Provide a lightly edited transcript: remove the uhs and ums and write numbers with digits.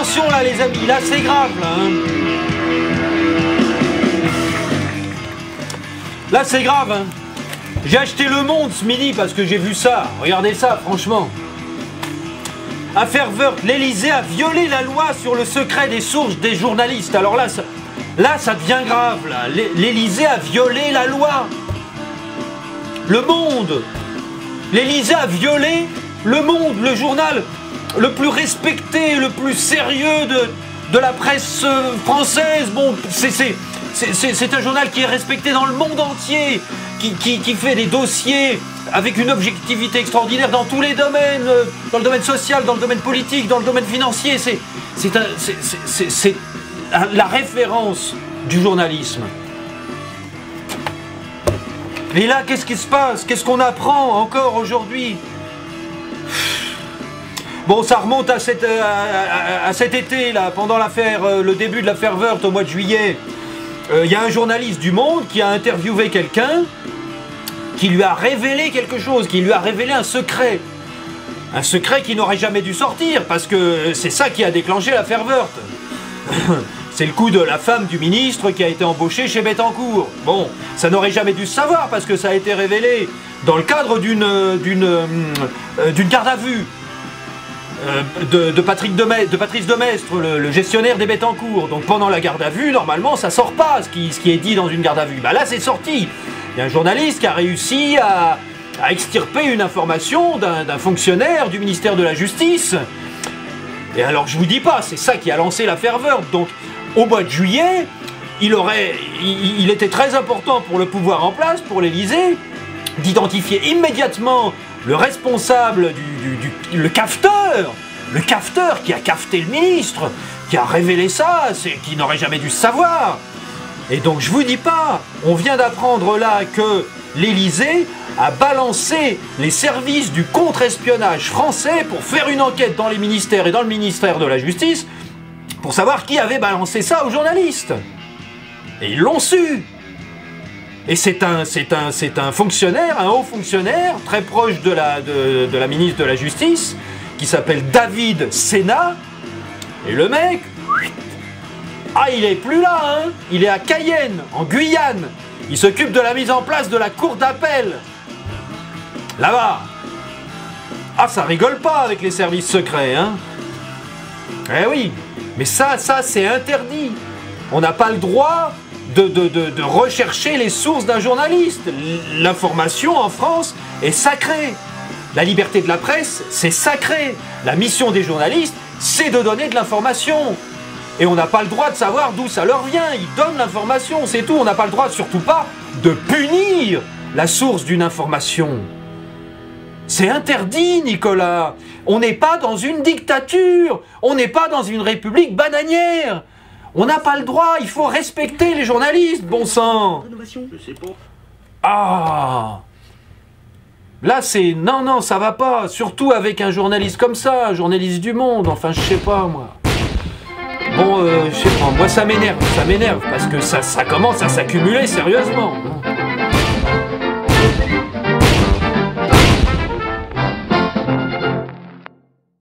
attention là les amis, là c'est grave là. Hein. Là c'est grave. Hein. J'ai acheté Le Monde ce midi parce que j'ai vu ça. Regardez ça, franchement. Affaire Woerth, l'Élysée a violé la loi sur le secret des sources des journalistes. Alors là, ça devient grave. L'Élysée a violé la loi. Le Monde. L'Élysée a violé Le Monde, le journal le plus respecté, le plus sérieux de la presse française. Bon, c'est un journal qui est respecté dans le monde entier, qui fait des dossiers avec une objectivité extraordinaire dans tous les domaines, dans le domaine social, dans le domaine politique, dans le domaine financier. C'est la référence du journalisme. Et là, qu'est-ce qui se passe? Qu'est-ce qu'on apprend encore aujourd'hui? Bon, ça remonte à cet été, là, pendant l'affaire, le début de l'affaire Woerth au mois de juillet. Il y a un journaliste du Monde qui a interviewé quelqu'un qui lui a révélé quelque chose, qui lui a révélé un secret. Un secret qui n'aurait jamais dû sortir, parce que c'est ça qui a déclenché l'affaire Woerth. C'est le coup de la femme du ministre qui a été embauchée chez Bettencourt. Bon, ça n'aurait jamais dû se savoir, parce que ça a été révélé dans le cadre d'une garde à vue de Patrice Demestre, le gestionnaire des Bettencourt. Donc pendant la garde à vue, normalement, ça sort pas, ce qui est dit dans une garde à vue. Bah là, c'est sorti. Il y a un journaliste qui a réussi à extirper une information d'un fonctionnaire du ministère de la Justice. Et alors, je vous dis pas, c'est ça qui a lancé l'affaire Woerth. Donc, au mois de juillet, il était très important pour le pouvoir en place, pour l'Élysée, d'identifier immédiatement le responsable, le cafeteur qui a cafeté le ministre, qui a révélé ça, qui n'aurait jamais dû se savoir. Et donc je vous dis pas, on vient d'apprendre là que l'Élysée a balancé les services du contre-espionnage français pour faire une enquête dans les ministères et dans le ministère de la Justice pour savoir qui avait balancé ça aux journalistes. Et ils l'ont su. Et c'est un fonctionnaire, un haut fonctionnaire, très proche de la ministre de la Justice, qui s'appelle David Sénat. Et le mec, ah, il est plus là, hein. Il est à Cayenne, en Guyane. Il s'occupe de la mise en place de la cour d'appel. Là-bas. Ah, ça rigole pas avec les services secrets, hein. Eh oui, mais ça c'est interdit. On n'a pas le droit de rechercher les sources d'un journaliste. L'information en France est sacrée. La liberté de la presse, c'est sacré. La mission des journalistes, c'est de donner de l'information. Et on n'a pas le droit de savoir d'où ça leur vient. Ils donnent l'information, c'est tout. On n'a pas le droit, surtout pas, de punir la source d'une information. C'est interdit, Nicolas. On n'est pas dans une dictature. On n'est pas dans une république bananière. On n'a pas le droit. Il faut respecter les journalistes, bon sang. Je sais pas. Ah. Là, c'est... Non, ça va pas. Surtout avec un journaliste comme ça, un journaliste du Monde. Enfin, je sais pas, moi. Bon, je sais pas, moi ça m'énerve, parce que ça commence à s'accumuler sérieusement.